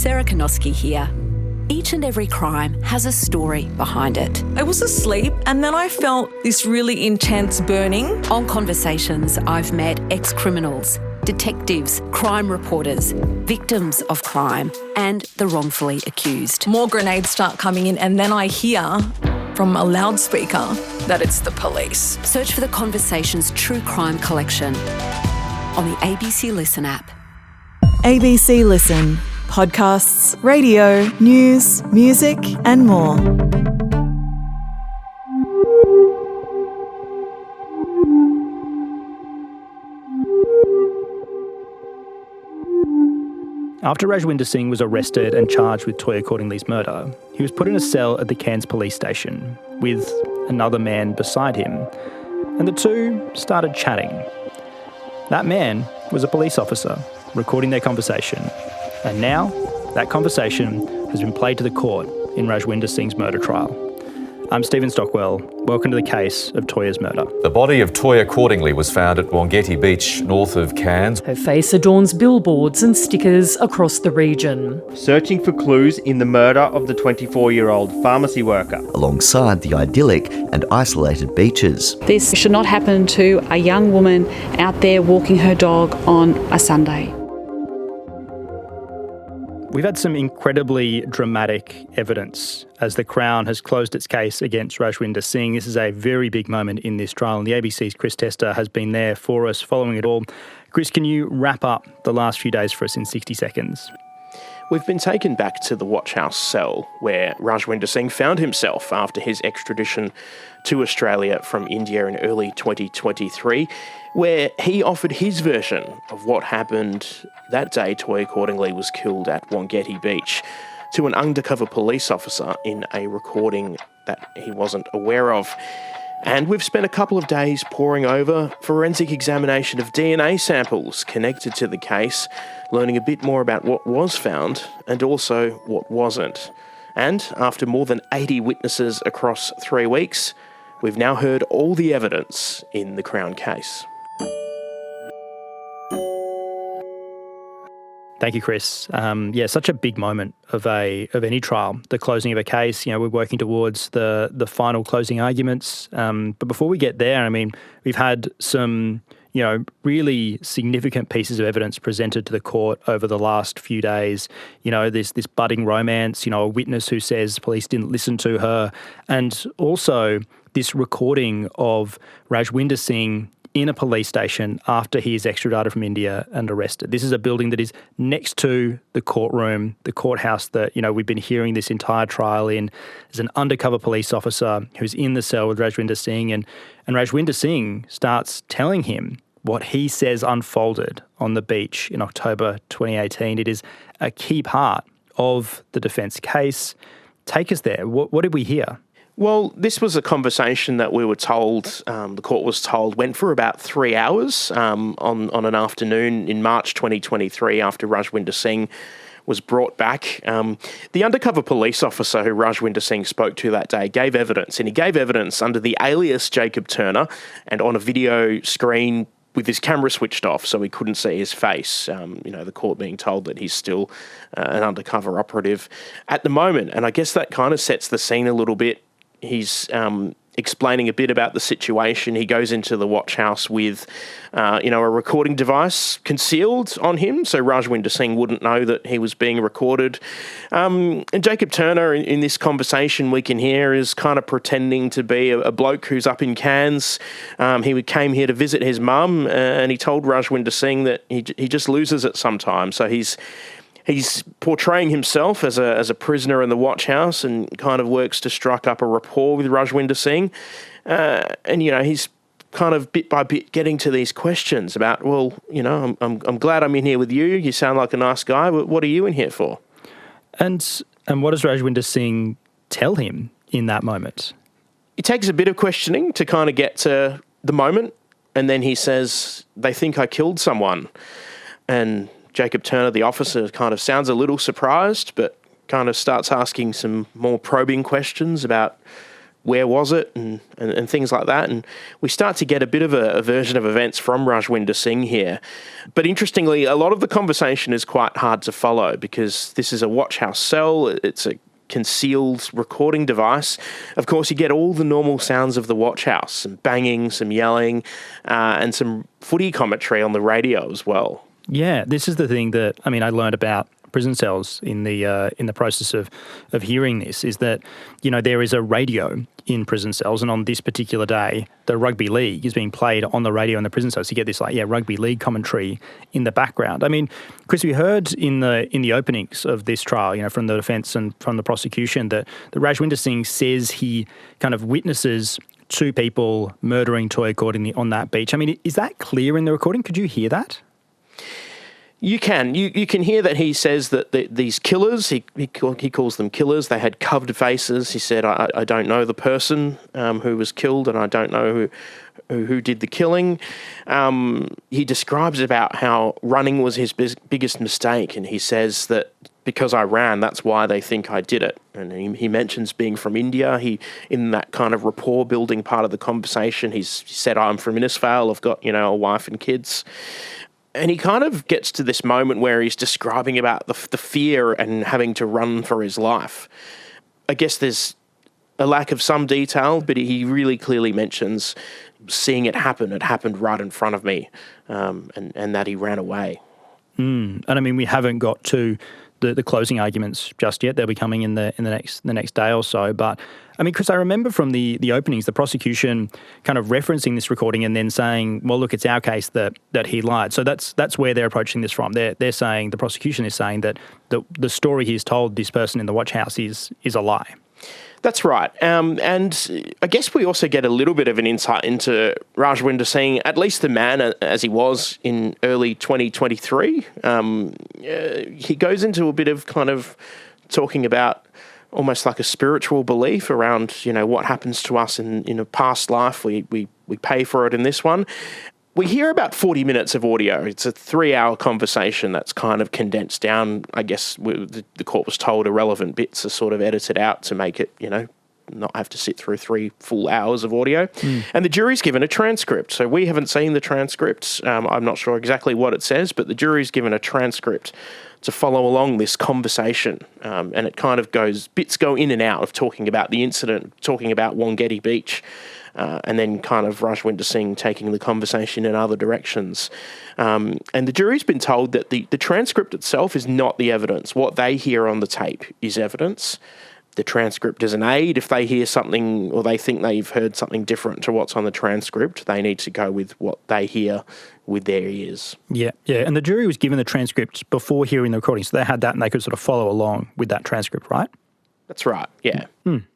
Sarah Konoski here. Each and every crime has a story behind it. I was asleep and then I felt this really intense burning. On Conversations, I've met ex-criminals, detectives, crime reporters, victims of crime, and the wrongfully accused. More grenades start coming in and then I hear from a loudspeaker that it's the police. Search for the Conversations True Crime Collection on the ABC Listen app. ABC Listen. Podcasts, radio, news, music and more. After Rajwinder Singh was arrested and charged with Toyah Cordingley's murder, he was put in a cell at the Cairns police station with another man beside him, and the two started chatting. That man was a police officer recording their conversation, and now that conversation has been played to the court in Rajwinder Singh's murder trial. I'm Stephen Stockwell. Welcome to the case of Toyah's murder. The body of Toyah Cordingley was found at Wangetti Beach, north of Cairns. Her face adorns billboards and stickers across the region. Searching for clues in the murder of the 24-year-old pharmacy worker. Alongside the idyllic and isolated beaches. This should not happen to a young woman out there walking her dog on a Sunday. We've had some incredibly dramatic evidence as the Crown has closed its case against Rajwinder Singh. This is a very big moment in this trial, and the ABC's Chris Testa has been there for us following it all. Chris, can you wrap up the last few days for us in 60 seconds? We've been taken back to the watch house cell where Rajwinder Singh found himself after his extradition to Australia from India in early 2023, where he offered his version of what happened that day Toyah Cordingley was killed at Wangetti Beach to an undercover police officer in a recording that he wasn't aware of. And we've spent a couple of days poring over forensic examination of DNA samples connected to the case, learning a bit more about what was found and also what wasn't. And after more than 80 witnesses across 3 weeks, we've now heard all the evidence in the Crown case. Thank you, Chris. Such a big moment of any trial, the closing of a case. You know, we're working towards the final closing arguments. But before we get there, I mean, we've had some, really significant pieces of evidence presented to the court over the last few days. This budding romance, a witness who says police didn't listen to her, and also this recording of Rajwinder Singh in a police station after he is extradited from India and arrested. This is a building that is next to the courtroom, the courthouse that, we've been hearing this entire trial in. There's an undercover police officer who's in the cell with Rajwinder Singh, and Rajwinder Singh starts telling him what he says unfolded on the beach in October 2018. It is a key part of the defence case. Take us there. What did we hear? Well, this was a conversation that we were told, the court was told, went for about 3 hours on an afternoon in March 2023 after Rajwinder Singh was brought back. The undercover police officer who Rajwinder Singh spoke to that day gave evidence, and he gave evidence under the alias Jacob Turner and on a video screen with his camera switched off so he couldn't see his face, the court being told that he's still an undercover operative at the moment. And I guess that kind of sets the scene a little bit. He's explaining a bit about the situation. He goes into the watch house with, a recording device concealed on him, so Rajwinder Singh wouldn't know that he was being recorded. And Jacob Turner, in this conversation we can hear, is kind of pretending to be a bloke who's up in Cairns. He came here to visit his mum, and he told Rajwinder Singh that he just loses it sometimes. So he's portraying himself as a prisoner in the watch house and kind of works to strike up a rapport with Rajwinder Singh. He's kind of bit by bit getting to these questions about, well, I'm glad I'm in here with you. You sound like a nice guy. But what are you in here for? And what does Rajwinder Singh tell him in that moment? It takes a bit of questioning to kind of get to the moment. And then he says, they think I killed someone. And Jacob Turner, the officer, kind of sounds a little surprised, but kind of starts asking some more probing questions about where was it, and things like that. And we start to get a bit of a version of events from Rajwinder Singh here. But interestingly, a lot of the conversation is quite hard to follow because this is a watch house cell. It's a concealed recording device. Of course, you get all the normal sounds of the watch house, some banging, some yelling, and some footy commentary on the radio as well. Yeah, this is the thing that, I learned about prison cells in the process of hearing this, is that, there is a radio in prison cells, and on this particular day, the rugby league is being played on the radio in the prison cells. So you get this rugby league commentary in the background. Chris, we heard in the openings of this trial, from the defence and from the prosecution that Rajwinder Singh says he kind of witnesses two people murdering Toyah Courtney on that beach. Is that clear in the recording? Could you hear that? You can. You can hear that he says that these killers, he calls them killers, they had covered faces. He said, I don't know the person who was killed, and I don't know who did the killing. He describes about how running was his biggest mistake, and he says that because I ran, that's why they think I did it. And he mentions being from India. In that kind of rapport building part of the conversation, he said, I'm from Innisfail, I've got, a wife and kids. And he kind of gets to this moment where he's describing about the fear and having to run for his life. I guess there's a lack of some detail, but he really clearly mentions seeing it happen. It happened right in front of me, and that he ran away. And we haven't got to the closing arguments just yet. They'll be coming in the next day or so. But Chris, I remember from the openings, the prosecution kind of referencing this recording and then saying, well, look, it's our case that he lied. So that's where they're approaching this from. They're saying, the prosecution is saying that the story he's told this person in the watch house is a lie. That's right. And I guess we also get a little bit of an insight into Rajwinder Singh, at least the man as he was in early 2023. He goes into a bit of kind of talking about almost like a spiritual belief around, what happens to us in a past life. We pay for it in this one. We hear about 40 minutes of audio. It's a 3-hour conversation that's kind of condensed down. I guess the court was told irrelevant bits are sort of edited out to make it, not have to sit through 3 full hours of audio. And the jury's given a transcript. So we haven't seen the transcript. I'm not sure exactly what it says, but the jury's given a transcript to follow along this conversation. And it kind of bits go in and out of talking about the incident, talking about Wangetti Beach, and then kind of Rajwinder Singh taking the conversation in other directions. And the jury's been told that the transcript itself is not the evidence. What they hear on the tape is evidence. The transcript is an aid. If they hear something or they think they've heard something different to what's on the transcript, they need to go with what they hear with their ears. Yeah. And the jury was given the transcript before hearing the recording, so they had that and they could sort of follow along with that transcript, right? That's right, yeah.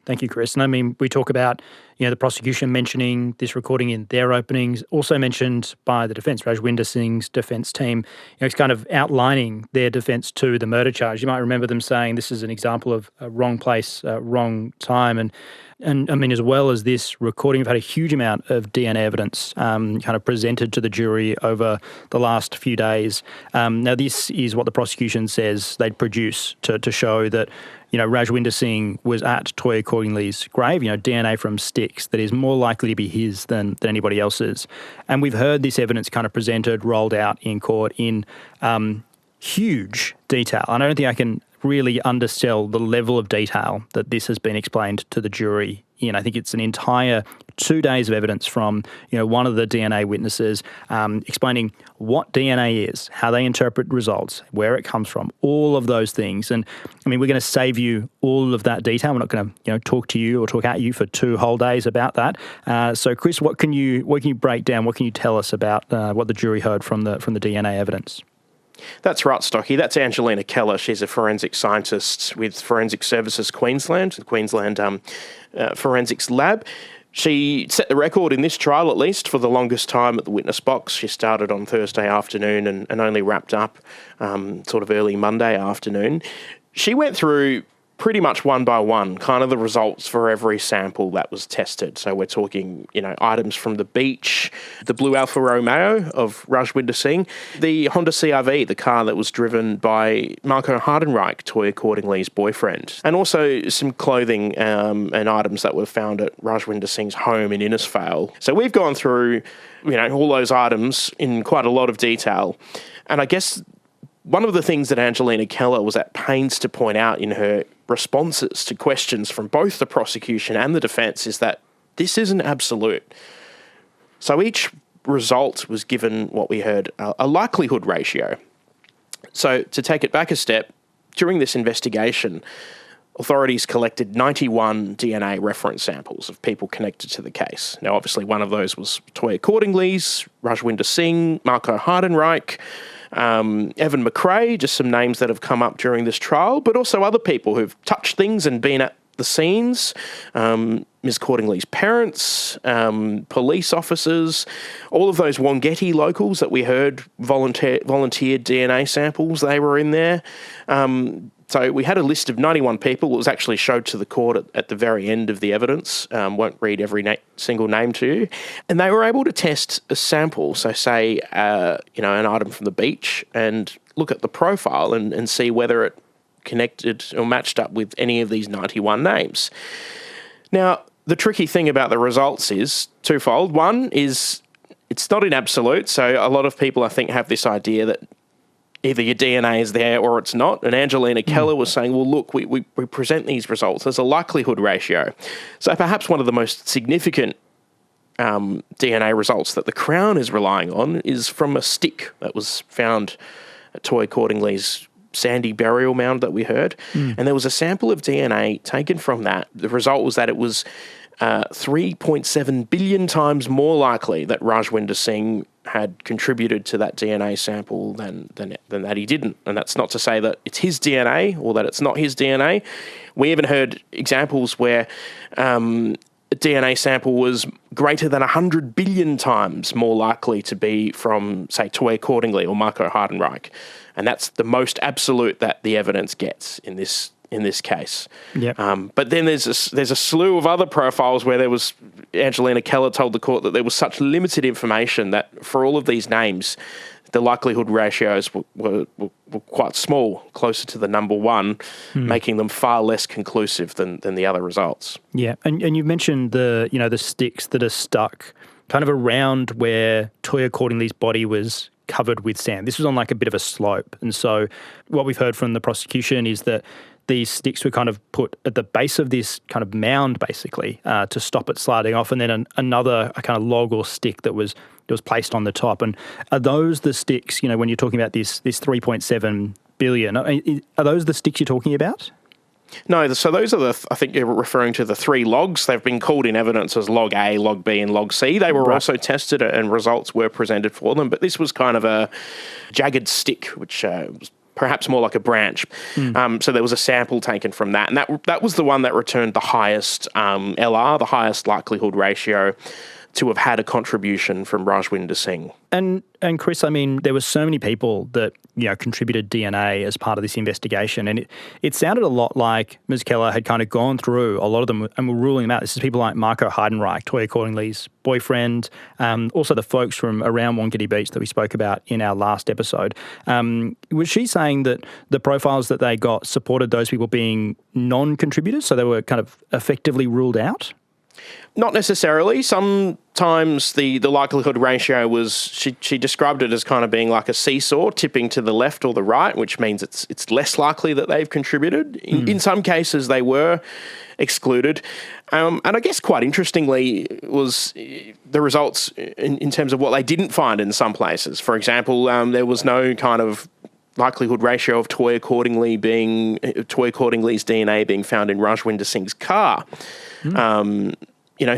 Thank you, Chris. And we talk about, the prosecution mentioning this recording in their openings, also mentioned by the defence, Rajwinder Singh's defence team. It's kind of outlining their defence to the murder charge. You might remember them saying this is an example of a wrong place, wrong time. And as well as this recording, we've had a huge amount of DNA evidence kind of presented to the jury over the last few days. Now, this is what the prosecution says they'd produce to show that, Rajwinder Singh was at Toyah Courtney's grave, DNA from sticks that is more likely to be his than anybody else's. And we've heard this evidence kind of presented, rolled out in court in huge detail. And I don't think I can really undersell the level of detail that this has been explained to the jury in. I think it's an entire 2 days of evidence from, one of the DNA witnesses explaining what DNA is, how they interpret results, where it comes from, all of those things. And we're going to save you all of that detail. We're not going to, talk to you or talk at you for 2 whole days about that. So, Chris, what can you break down? What can you tell us about what the jury heard from the DNA evidence? That's right, Stocky. That's Angelina Keller. She's a forensic scientist with Forensic Services Queensland, the Queensland Forensics Lab. She set the record in this trial, at least, for the longest time at the witness box. She started on Thursday afternoon and only wrapped up sort of early Monday afternoon. She went through pretty much one by one, kind of the results for every sample that was tested. So we're talking, items from the beach, the blue Alfa Romeo of Rajwinder Singh, the Honda CR-V, the car that was driven by Marco Heidenreich, Toyah Cordingley's boyfriend, and also some clothing and items that were found at Rajwinder Singh's home in Innisfail. So we've gone through, all those items in quite a lot of detail. And I guess one of the things that Angelina Keller was at pains to point out in her responses to questions from both the prosecution and the defence is that this isn't absolute. So each result was given what we heard a likelihood ratio. So to take it back a step, during this investigation, authorities collected 91 DNA reference samples of people connected to the case. Now, obviously, one of those was Toyah Cordingley's, Rajwinder Singh, Marco Heidenreich, Evan McRae, just some names that have come up during this trial, but also other people who've touched things and been at the scenes, Ms Cordingley's parents, police officers, all of those Wangetti locals that we heard volunteered DNA samples, they were in there. So we had a list of 91 people. It was actually showed to the court at the very end of the evidence. Won't read every single name to you. And they were able to test a sample, so say, an item from the beach, and look at the profile and see whether it connected or matched up with any of these 91 names. Now, the tricky thing about the results is twofold. One is it's not in absolute, so a lot of people, I think, have this idea that either your DNA is there or it's not. And Angelina Keller was saying, well, look, we present these results as a likelihood ratio. So perhaps one of the most significant DNA results that the Crown is relying on is from a stick that was found at Toyah Cordingley's sandy burial mound that we heard. And there was a sample of DNA taken from that. The result was that it was 3.7 billion times more likely that Rajwinder Singh had contributed to that DNA sample than that he didn't. And that's not to say that it's his DNA or that it's not his DNA. We even heard examples where a DNA sample was greater than 100 billion times more likely to be from, say, Toyah Cordingley or Marco Heidenreich. And that's the most absolute that the evidence gets in this case. Yep. But then there's a slew of other profiles where there was, Angelina Keller told the court that there was such limited information that for all of these names, the likelihood ratios were quite small, closer to the number one, making them far less conclusive than the other results. Yeah, and you mentioned the sticks that are stuck kind of around where Toyah Cordingley's body was covered with sand. This was on like a bit of a slope. And so what we've heard from the prosecution is that these sticks were kind of put at the base of this kind of mound, basically, to stop it sliding off, and then another kind of log or stick that was placed on the top. And are those the sticks, when you're talking about this 3.7 billion, are those the sticks you're talking about? No, so those are I think you're referring to the three logs. They've been called in evidence as log A, log B, and log C. They were also tested and results were presented for them, but this was kind of a jagged stick, which was perhaps more like a branch. So there was a sample taken from that, and that was the one that returned the highest LR, the highest likelihood ratio to have had a contribution from Rajwinder Singh. And Chris, I mean, there were so many people that contributed DNA as part of this investigation, and it sounded a lot like Ms. Keller had kind of gone through a lot of them and were ruling them out. This is people like Marco Heidenreich, Toyah Cordingley's boyfriend, also the folks from around Wangetti Beach that we spoke about in our last episode. Was she saying that the profiles that they got supported those people being non-contributors, so they were kind of effectively ruled out? Not necessarily. Sometimes the likelihood ratio was, she described it as kind of being like a seesaw, tipping to the left or the right, which means it's less likely that they've contributed. In some cases, they were excluded. And I guess quite interestingly was the results in terms of what they didn't find in some places. For example, there was no kind of likelihood ratio of Toyah Cordingley's DNA being found in Rajwinder Singh's car.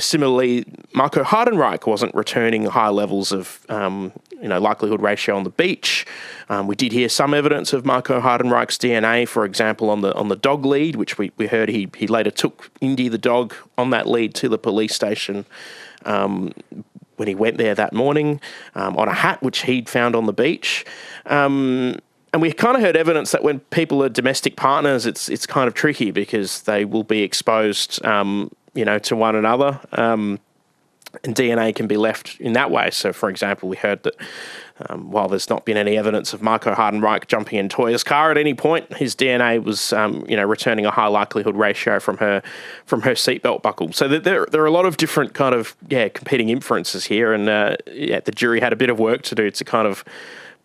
Similarly, Marco Heidenreich wasn't returning high levels of, likelihood ratio on the beach. We did hear some evidence of Marco Heidenreich's DNA, for example, on the dog lead, which we heard he later took Indy the dog on that lead to the police station when he went there that morning, on a hat which he'd found on the beach. And we kind of heard evidence that when people are domestic partners, it's kind of tricky because they will be exposed, to one another, and DNA can be left in that way. So, for example, we heard that while there's not been any evidence of Marco Heidenreich jumping in Toyah's car at any point, his DNA was, returning a high likelihood ratio from her seatbelt buckle. So there are a lot of different kind of competing inferences here, and the jury had a bit of work to do to kind of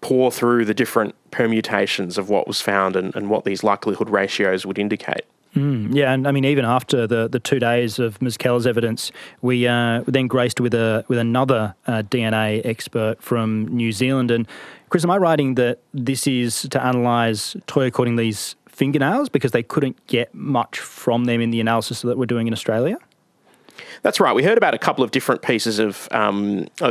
pore through the different permutations of what was found and what these likelihood ratios would indicate. And I mean, even after the 2 days of Ms. Keller's evidence, we then graced with another DNA expert from New Zealand. And Chris, am I writing that this is to analyse Toyah Cordingley's fingernails because they couldn't get much from them in the analysis that we're doing in Australia? That's right. We heard about a couple of different pieces of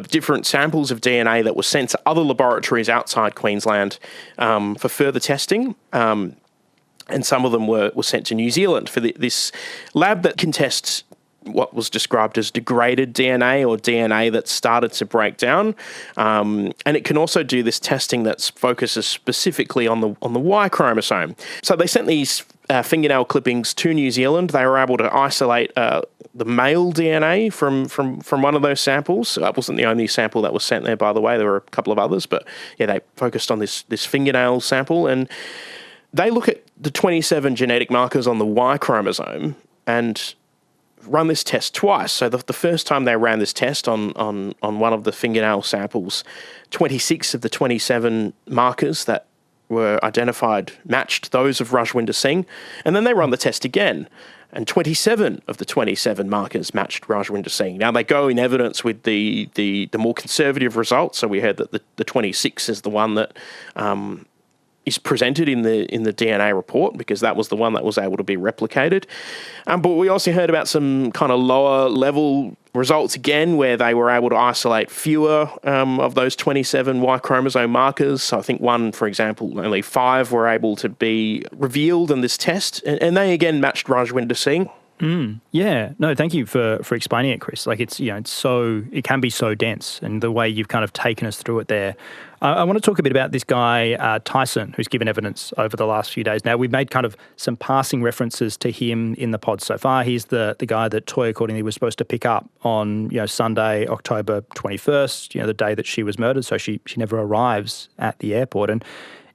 different samples of DNA that were sent to other laboratories outside Queensland for further testing. And some of them were sent to New Zealand for this lab that can test what was described as degraded DNA or DNA that started to break down. And it can also do this testing that focuses specifically on the Y-chromosome. So they sent these fingernail clippings to New Zealand. They were able to isolate the male DNA from one of those samples. That wasn't the only sample that was sent there, by the way. There were a couple of others, but they focused on this fingernail sample, and they look at the 27 genetic markers on the Y-chromosome and run this test twice. So the first time they ran this test on one of the fingernail samples, 26 of the 27 markers that were identified matched those of Rajwinder Singh, and then they run the test again, and 27 of the 27 markers matched Rajwinder Singh. Now, they go in evidence with the more conservative results, so we heard that the 26 is the one that is presented in the DNA report because that was the one that was able to be replicated. But we also heard about some kind of lower level results again where they were able to isolate fewer of those 27 Y-chromosome markers. So I think one, for example, only 5 were able to be revealed in this test, and they again matched Rajwinder Singh. No, thank you for explaining it, Chris. Like it can be so dense, and the way you've kind of taken us through it there. I want to talk a bit about this guy, Tyson, who's given evidence over the last few days. Now, we've made kind of some passing references to him in the pod so far. He's the guy that Toyah Cordingley was supposed to pick up on, Sunday, October 21st, the day that she was murdered. So she never arrives at the airport. And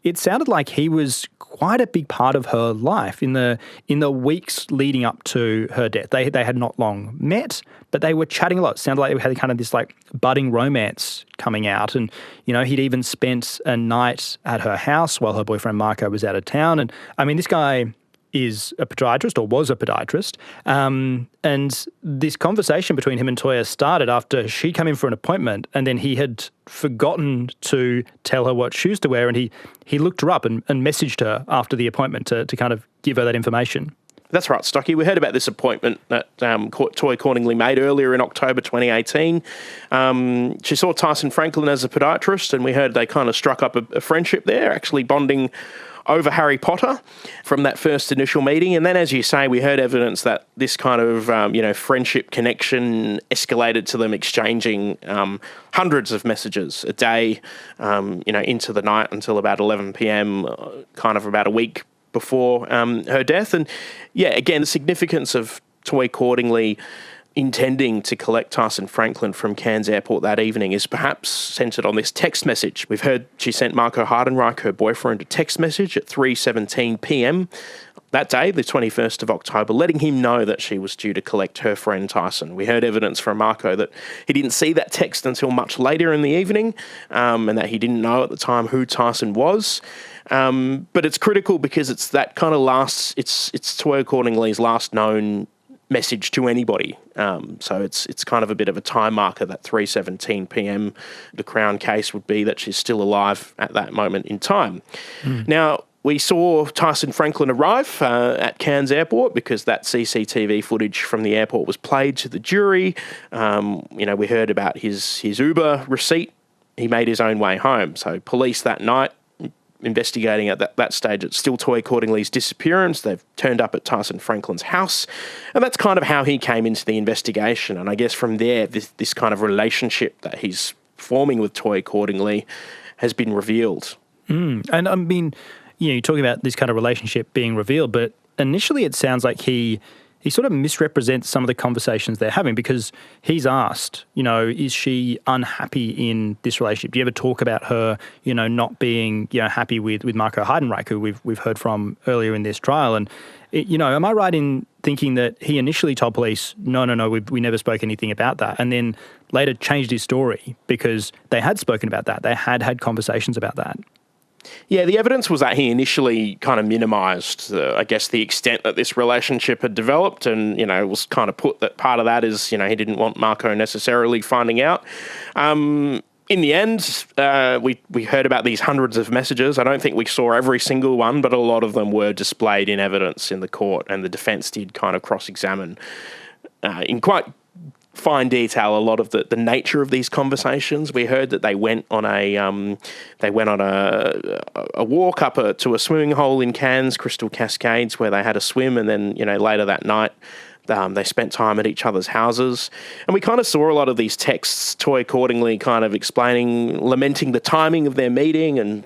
it sounded like he was quite a big part of her life in the weeks leading up to her death. They had not long met, but they were chatting a lot. It sounded like they had kind of this like budding romance coming out. And, he'd even spent a night at her house while her boyfriend Marco was out of town. And I mean, this guy is a podiatrist or was a podiatrist. And this conversation between him and Toyah started after she came in for an appointment, and then he had forgotten to tell her what shoes to wear, and he looked her up and messaged her after the appointment to kind of give her that information. That's right, Stocky. We heard about this appointment that Toyah Cordingley made earlier in October 2018. She saw Tyson Franklin as a podiatrist, and we heard they kind of struck up a friendship there, actually bonding over Harry Potter from that first initial meeting. And then, as you say, we heard evidence that this kind of, friendship connection escalated to them exchanging hundreds of messages a day, into the night until about 11 p.m, kind of about a week before her death. And, again, the significance of Toyah Cordingley intending to collect Tyson Franklin from Cairns Airport that evening is perhaps centred on this text message. We've heard she sent Marco Heidenreich, her boyfriend, a text message at 3:17 p.m. that day, the 21st of October, letting him know that she was due to collect her friend Tyson. We heard evidence from Marco that he didn't see that text until much later in the evening, and that he didn't know at the time who Tyson was. But it's critical because it's that kind of it's Toyah Cordingley's last known message to anybody. So it's kind of a bit of a time marker, that 3:17 p.m. The Crown case would be that she's still alive at that moment in time. Now, we saw Tyson Franklin arrive at Cairns Airport because that CCTV footage from the airport was played to the jury. We heard about his Uber receipt. He made his own way home. So police that night, investigating at that stage, it's still Toyah Cordingley's disappearance. They've turned up at Tyson Franklin's house, and that's kind of how he came into the investigation. And I guess from there, this kind of relationship that he's forming with Toyah Cordingley has been revealed. And I mean, you're talking about this kind of relationship being revealed, but initially it sounds like he sort of misrepresents some of the conversations they're having, because he's asked, is she unhappy in this relationship? Do you ever talk about her, not being, happy with Marco Heidenreich, who we've heard from earlier in this trial? And, am I right in thinking that he initially told police, no, we never spoke anything about that, and then later changed his story because they had spoken about that, they had conversations about that? Yeah, the evidence was that he initially kind of minimised, I guess, the extent that this relationship had developed, and, it was kind of put that part of that is, he didn't want Marco necessarily finding out. In the end, we heard about these hundreds of messages. I don't think we saw every single one, but a lot of them were displayed in evidence in the court, and the defence did kind of cross-examine in quite fine detail a lot of the nature of these conversations. We heard that they went on a walk up to a swimming hole in Cairns, Crystal Cascades, where they had a swim, and then later that night they spent time at each other's houses. And we kind of saw a lot of these texts, Toyah accordingly kind of lamenting the timing of their meeting, and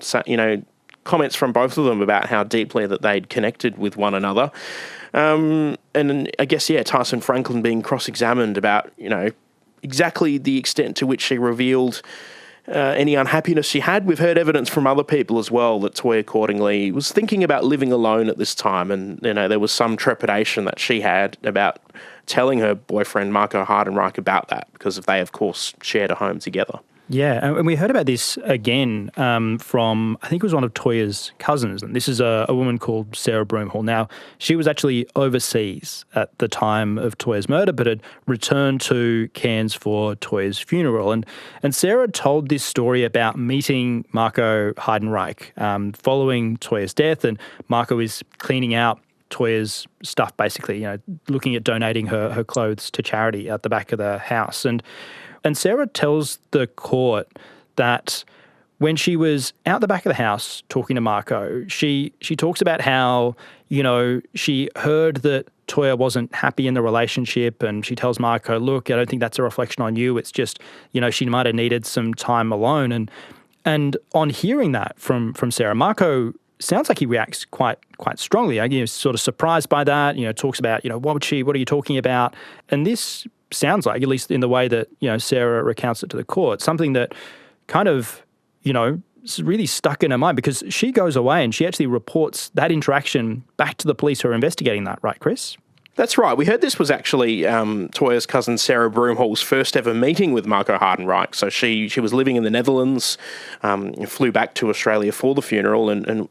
comments from both of them about how deeply that they'd connected with one another. And I guess, Tyson Franklin being cross-examined about, exactly the extent to which she revealed any unhappiness she had. We've heard evidence from other people as well that Toyah accordingly was thinking about living alone at this time, and, there was some trepidation that she had about telling her boyfriend, Marco Heidenreich, about that, because they, of course, shared a home together. Yeah, and we heard about this again from, I think it was one of Toyah's cousins, and this is a woman called Sarah Broomhall. Now, she was actually overseas at the time of Toyah's murder, but had returned to Cairns for Toyah's funeral. And Sarah told this story about meeting Marco Heidenreich following Toyah's death, and Marco is cleaning out Toyah's stuff, basically, looking at donating her clothes to charity at the back of the house. And Sarah tells the court that when she was out the back of the house talking to Marco, she talks about how, she heard that Toyah wasn't happy in the relationship, and she tells Marco, look, I don't think that's a reflection on you. It's just, she might have needed some time alone. And on hearing that from Sarah, Marco sounds like he reacts quite strongly. Sort of surprised by that, talks about, what are you talking about? And this sounds like, at least in the way that, Sarah recounts it to the court, something that kind of, really stuck in her mind, because she goes away and she actually reports that interaction back to the police who are investigating that, right, Chris? That's right. We heard this was actually Toyah's cousin Sarah Broomhall's first ever meeting with Marco Heidenreich. So she was living in the Netherlands, flew back to Australia for the funeral, and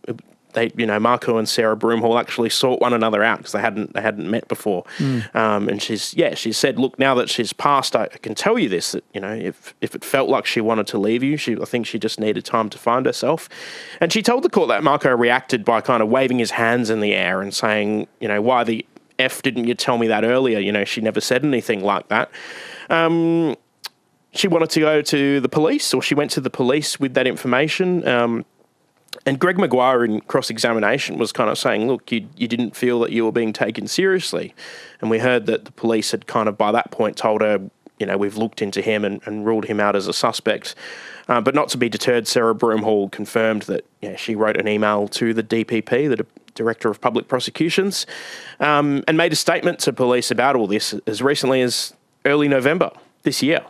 they, Marco and Sarah Broomhall actually sought one another out because they hadn't met before. And she said, look, now that she's passed, I can tell you this, that, if it felt like she wanted to leave you, I think she just needed time to find herself. And she told the court that Marco reacted by kind of waving his hands in the air and saying, why the F didn't you tell me that earlier? She never said anything like that. She wanted to go to the police, or she went to the police with that information. And Greg Maguire in cross-examination was kind of saying, look, you didn't feel that you were being taken seriously. And we heard that the police had kind of by that point told her, we've looked into him and ruled him out as a suspect. But not to be deterred, Sarah Broomhall confirmed that she wrote an email to the DPP, the Director of Public Prosecutions, and made a statement to police about all this as recently as early November this year.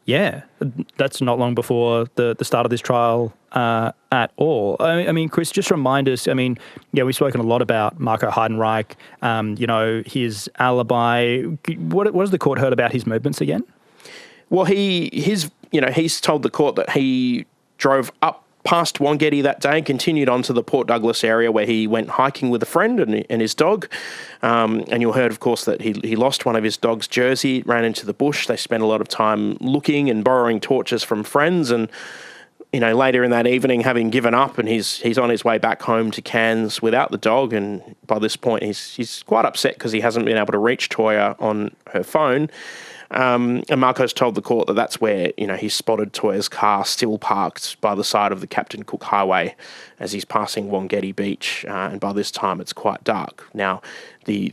Yeah, that's not long before the start of this trial at all. I mean, Chris, just remind us, we've spoken a lot about Marco Heidenreich, his alibi. What has the court heard about his movements again? Well, he's told the court that he drove up past Wangetti that day, continued on to the Port Douglas area where he went hiking with a friend and his dog. And you'll heard, of course, that he lost one of his dog's jersey, ran into the bush. They spent a lot of time looking and borrowing torches from friends. And, later in that evening, having given up, and he's on his way back home to Cairns without the dog. And by this point, he's quite upset because he hasn't been able to reach Toyah on her phone. And Marco's told the court that that's where, he spotted Toyah's car still parked by the side of the Captain Cook Highway as he's passing Wangetti Beach. And by this time, it's quite dark. Now, the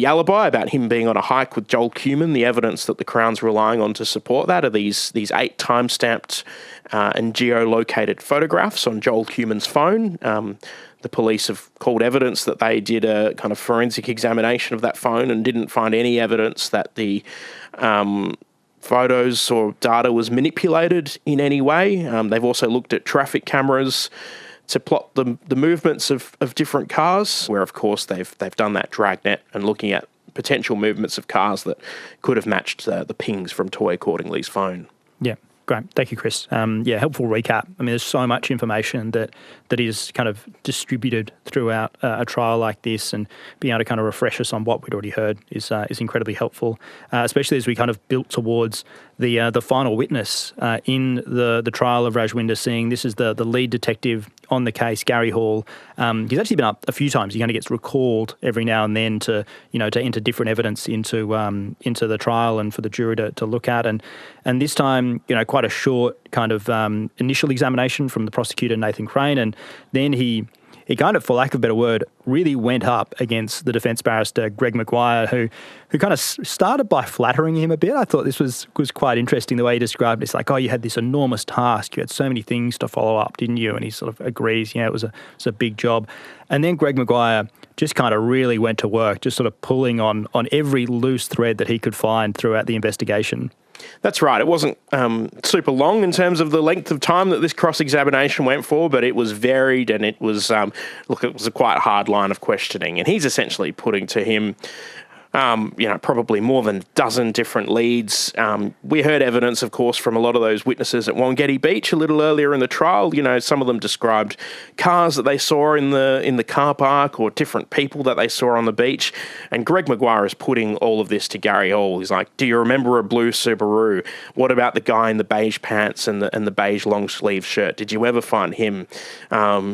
alibi about him being on a hike with Joel Cumin, the evidence that the Crown's relying on to support that are these 8 time-stamped and geolocated photographs on Joel Cuman's phone. The police have called evidence that they did a kind of forensic examination of that phone and didn't find any evidence that the photos or data was manipulated in any way. They've also looked at traffic cameras to plot the movements of different cars, where, of course, they've done that dragnet and looking at potential movements of cars that could have matched the pings from Toyah Cordingley's phone. Yeah. Great. Thank you, Chris. Helpful recap. I mean, there's so much information that is kind of distributed throughout a trial like this, and being able to kind of refresh us on what we'd already heard is incredibly helpful, especially as we kind of built towards the final witness in the trial of Rajwinder Singh. This is the lead detective on the case, Gary Hall. He's actually been up a few times. He kind of gets recalled every now and then to enter different evidence into the trial and for the jury to look at. And this time, quite a short kind of initial examination from the prosecutor, Nathan Crane, and then he kind of, for lack of a better word, really went up against the defence barrister, Greg Maguire, who kind of started by flattering him a bit. I thought this was quite interesting, the way he described it. It's like, oh, you had this enormous task. You had so many things to follow up, didn't you? And he sort of agrees, it was a big job. And then Greg Maguire just kind of really went to work, just sort of pulling on every loose thread that he could find throughout the investigation. That's right. It wasn't super long in terms of the length of time that this cross-examination went for, but it was varied and it was, it was a quite hard line of questioning. And he's essentially putting to him, probably more than a dozen different leads. We heard evidence, of course, from a lot of those witnesses at Wangetti Beach a little earlier in the trial. Some of them described cars that they saw in the car park or different people that they saw on the beach. And Greg Maguire is putting all of this to Gary Hall. He's like, do you remember a blue Subaru? What about the guy in the beige pants and the beige long sleeve shirt? Did you ever find him?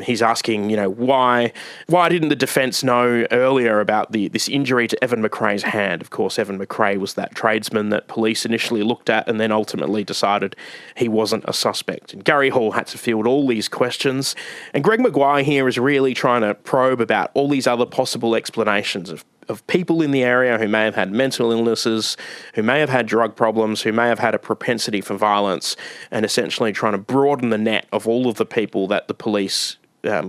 He's asking, why didn't the defence know earlier about this injury to Evan McRae's hand? Of course, Evan McRae was that tradesman that police initially looked at and then ultimately decided he wasn't a suspect. And Gary Hall had to field all these questions. And Greg Maguire here is really trying to probe about all these other possible explanations of people in the area who may have had mental illnesses, who may have had drug problems, who may have had a propensity for violence, and essentially trying to broaden the net of all of the people that the police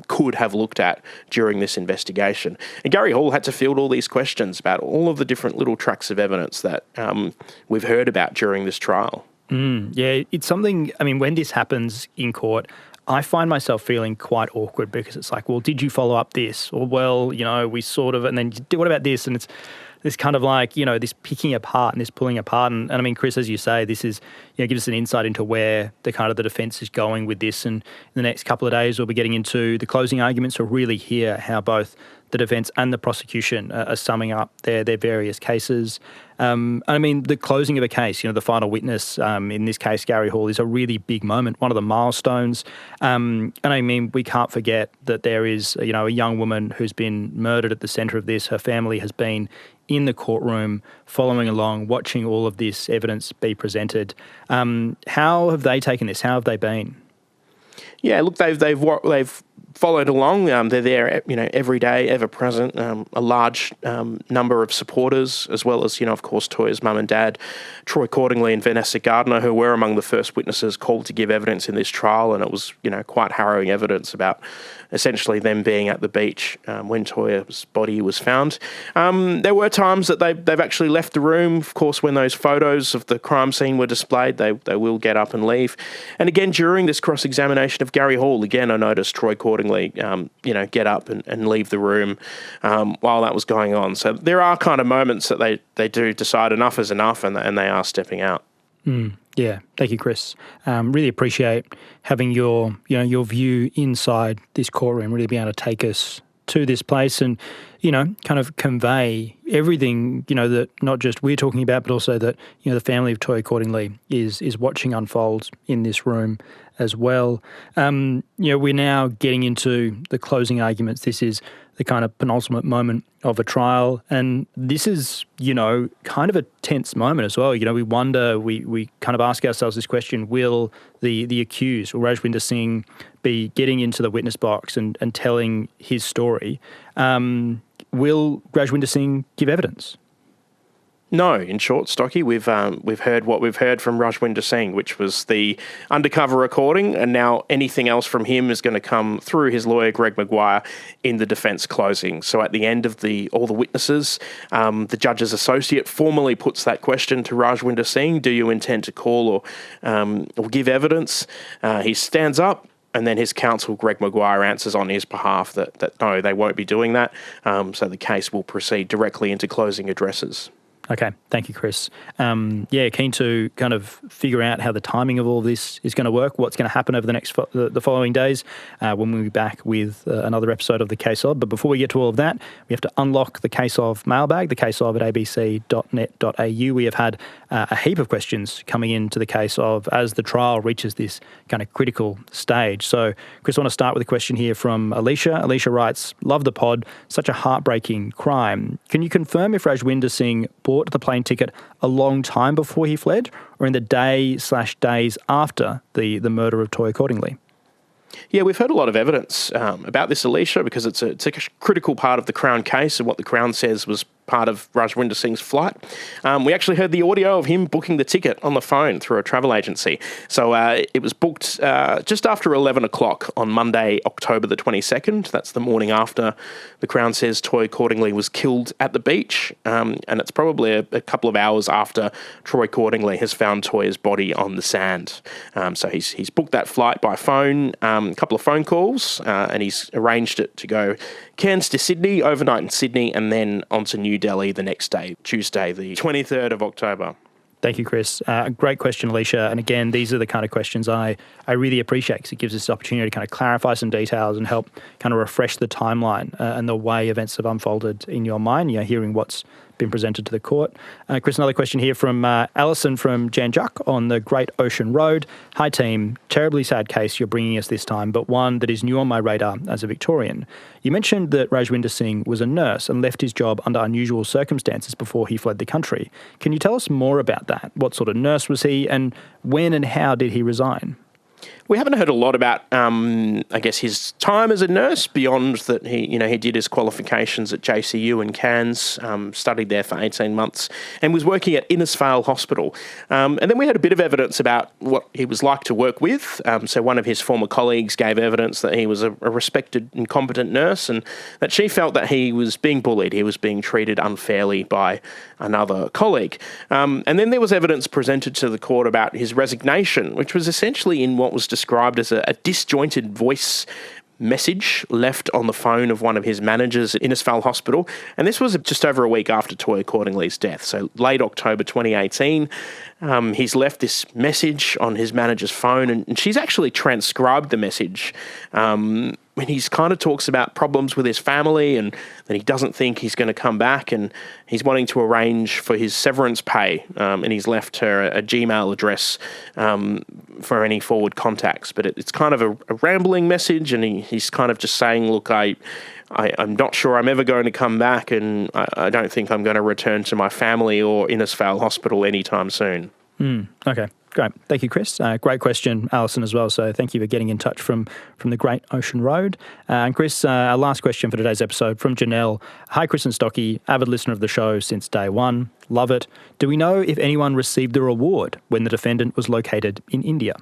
could have looked at during this investigation. And Gary Hall had to field all these questions about all of the different little tracks of evidence that we've heard about during this trial. Yeah, it's something, when this happens in court, I find myself feeling quite awkward because it's like, well, did you follow up this? Or, well, we sort of, and then what about this? And it's this kind of like, this picking apart and this pulling apart. And Chris, as you say, this is, gives us an insight into where the defence is going with this. And in the next couple of days, we'll be getting into the closing arguments to really hear how both the defence and the prosecution are summing up their various cases. The closing of a case, the final witness, in this case, Gary Hall, is a really big moment, one of the milestones. We can't forget that there is, a young woman who's been murdered at the centre of this. Her family has been in the courtroom, following along, watching all of this evidence be presented. How have they taken this? How have they been? Yeah, look, they've followed along. They're there, every day, ever present. A large number of supporters, as well as, of course, Toyah's mum and dad, Troy Cordingley and Vanessa Gardner, who were among the first witnesses called to give evidence in this trial. And it was, quite harrowing evidence about essentially them being at the beach when Toyah's body was found. There were times that they've actually left the room. Of course, when those photos of the crime scene were displayed, they will get up and leave. And again, during this cross-examination of Gary Hall, again, I noticed Troy Cordingley, get up and leave the room while that was going on. So there are kind of moments that they do decide enough is enough and they are stepping out. Yeah, thank you, Chris. Really appreciate having your view inside this courtroom, really being able to take us to this place and, kind of convey everything, that not just we're talking about, but also that, the family of Toyah Cordingley is watching unfold in this room as well. We're now getting into the closing arguments. This is the kind of penultimate moment of a trial. And this is, kind of a tense moment as well. We wonder, we kind of ask ourselves this question, will the accused, or Rajwinder Singh, be getting into the witness box and telling his story? Will Rajwinder Singh give evidence? No, in short, Stocky, we've heard what we've heard from Rajwinder Singh, which was the undercover recording, and now anything else from him is going to come through his lawyer, Greg Maguire, in the defence closing. So at the end of all the witnesses, the judge's associate formally puts that question to Rajwinder Singh: do you intend to call or give evidence? He stands up. And then his counsel, Greg Maguire, answers on his behalf that no, they won't be doing that. So the case will proceed directly into closing addresses. Okay, thank you, Chris. Keen to kind of figure out how the timing of all of this is going to work, what's going to happen over the next the following days when we'll be back with another episode of The Case Of. But before we get to all of that, we have to unlock the Case Of mailbag, thecaseof@abc.net.au. We have had a heap of questions coming into the Case Of as the trial reaches this kind of critical stage. So, Chris, I want to start with a question here from Alicia. Alicia writes, "Love the pod, such a heartbreaking crime. Can you confirm if Rajwinder Singh bought the plane ticket a long time before he fled, or in the day/days after the murder of Toyah Cordingley?" Yeah, we've heard a lot of evidence about this, Alicia, because it's a critical part of the Crown case and what the Crown says was part of Rajwinder Singh's flight. We actually heard the audio of him booking the ticket on the phone through a travel agency. So it was booked just after 11 o'clock on Monday, October the 22nd. That's the morning after the Crown says Toyah Cordingley was killed at the beach. And it's probably a couple of hours after Troy Cordingley has found Toyah's body on the sand. So he's booked that flight by phone, a couple of phone calls, and he's arranged it to go Cairns to Sydney, overnight in Sydney, and then on to New Delhi the next day, Tuesday, the 23rd of October. Thank you, Chris. Great question, Alicia. And again, these are the kind of questions I really appreciate because it gives us the opportunity to kind of clarify some details and help kind of refresh the timeline and the way events have unfolded in your mind, hearing what's been presented to the court. Chris, another question here from Alison from Janjuk on the Great Ocean Road. "Hi team, terribly sad case you're bringing us this time, but one that is new on my radar as a Victorian. You mentioned that Rajwinder Singh was a nurse and left his job under unusual circumstances before he fled the country. Can you tell us more about that? What sort of nurse was he, and when and how did he resign?" We haven't heard a lot about, his time as a nurse beyond that he did his qualifications at JCU in Cairns, studied there for 18 months and was working at Innisfail Hospital. And then we had a bit of evidence about what he was like to work with. So one of his former colleagues gave evidence that he was a respected and competent nurse and that she felt that he was being bullied. He was being treated unfairly by another colleague. And then there was evidence presented to the court about his resignation, which was essentially in what was described as a disjointed voice message left on the phone of one of his managers at Innisfail Hospital. And this was just over a week after Toyah Cordingley's death. So late October 2018, he's left this message on his manager's phone and she's actually transcribed the message when he's kind of talks about problems with his family and that he doesn't think he's going to come back and he's wanting to arrange for his severance pay and he's left her a Gmail address for any forward contacts. But it's kind of a rambling message and he's kind of just saying, look, I'm not sure I'm ever going to come back and I don't think I'm going to return to my family or Innisfail Hospital anytime soon. Okay, great. Thank you, Chris. Great question, Alison, as well. So thank you for getting in touch from the Great Ocean Road. And Chris, our last question for today's episode from Janelle. "Hi, Chris and Stocky, avid listener of the show since day one. Love it. Do we know if anyone received the reward when the defendant was located in India?"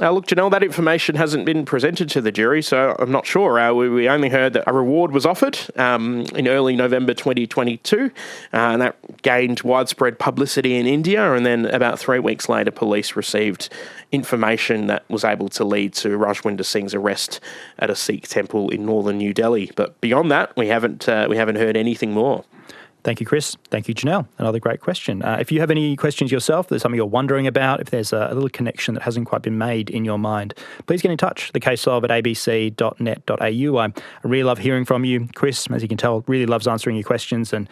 Look, Janelle, that information hasn't been presented to the jury, so I'm not sure. We only heard that a reward was offered in early November 2022, and that gained widespread publicity in India, and then about 3 weeks later, police received information that was able to lead to Rajwinder Singh's arrest at a Sikh temple in northern New Delhi. But beyond that, we haven't heard anything more. Thank you, Chris. Thank you, Janelle. Another great question. If you have any questions yourself, there's something you're wondering about, if there's a little connection that hasn't quite been made in your mind, please get in touch. thecaseof@abc.net.au. I really love hearing from you. Chris, as you can tell, really loves answering your questions. And,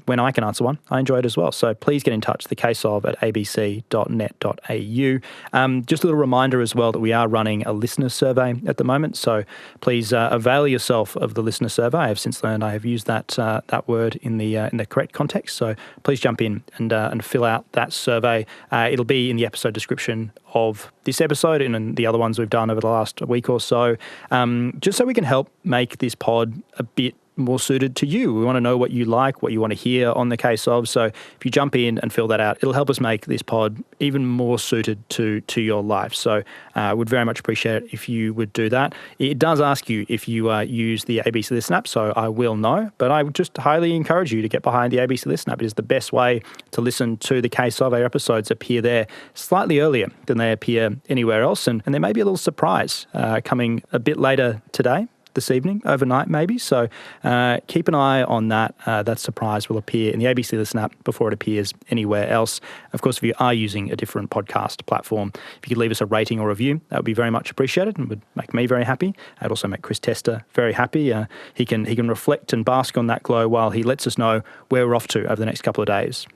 when I can answer one, I enjoy it as well. So please get in touch. thecaseof@abc.net.au. Just a little reminder as well that we are running a listener survey at the moment. So please avail yourself of the listener survey. I have since learned I have used that word in the correct context. So please jump in and fill out that survey. It'll be in the episode description of this episode and the other ones we've done over the last week or so, just so we can help make this pod a bit more suited to you. We want to know what you like, what you want to hear on the case of. So if you jump in and fill that out, it'll help us make this pod even more suited to your life. So I would very much appreciate it if you would do that. It does ask you if you use the ABC Listen app, so I will know, but I would just highly encourage you to get behind the ABC Listen app. It is the best way to listen to the case of. Our episodes appear there slightly earlier than they appear anywhere else, and there may be a little surprise coming a bit later today, this evening, overnight maybe. So keep an eye on that. That surprise will appear in the ABC Listen app before it appears anywhere else. Of course, if you are using a different podcast platform, if you could leave us a rating or review, that would be very much appreciated and would make me very happy. It'd also make Chris Testa very happy. He can reflect and bask on that glow while he lets us know where we're off to over the next couple of days.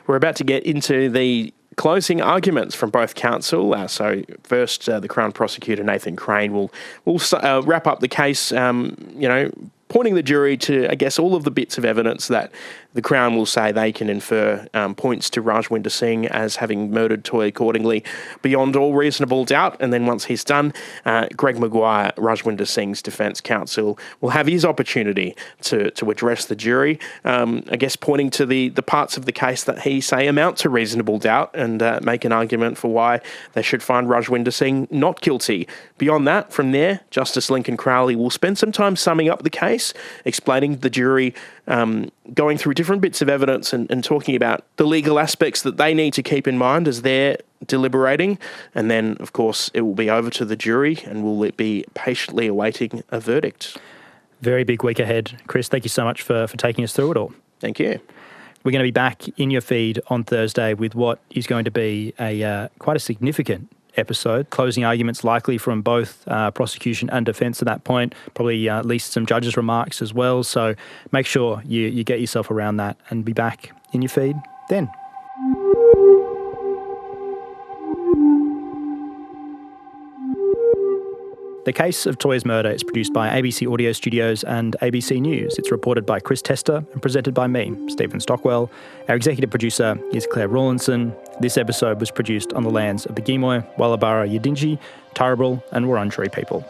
We're about to get into the closing arguments from both counsel. So first, the Crown Prosecutor Nathan Crane will wrap up the case, pointing the jury to, I guess, all of the bits of evidence that the Crown will say they can infer points to Rajwinder Singh as having murdered Toyah accordingly beyond all reasonable doubt. And then once he's done, Greg Maguire, Rajwinder Singh's defence counsel, will have his opportunity to address the jury, I guess pointing to the parts of the case that he say amount to reasonable doubt and make an argument for why they should find Rajwinder Singh not guilty. Beyond that, from there, Justice Lincoln Crowley will spend some time summing up the case, explaining the jury, going through different bits of evidence and talking about the legal aspects that they need to keep in mind as they're deliberating. And then, of course, it will be over to the jury and will be patiently awaiting a verdict. Very big week ahead. Chris, thank you so much for taking us through it all. Thank you. We're going to be back in your feed on Thursday with what is going to be quite a significant episode. Closing arguments likely from both prosecution and defence at that point, probably at least some judges' remarks as well. So make sure you get yourself around that and be back in your feed then. The Case of Toyah's Murder is produced by ABC Audio Studios and ABC News. It's reported by Chris Testa and presented by me, Stephen Stockwell. Our executive producer is Claire Rawlinson. This episode was produced on the lands of the Gimoy, Wallabara, Yidinji, Turrbal and Wurundjeri people.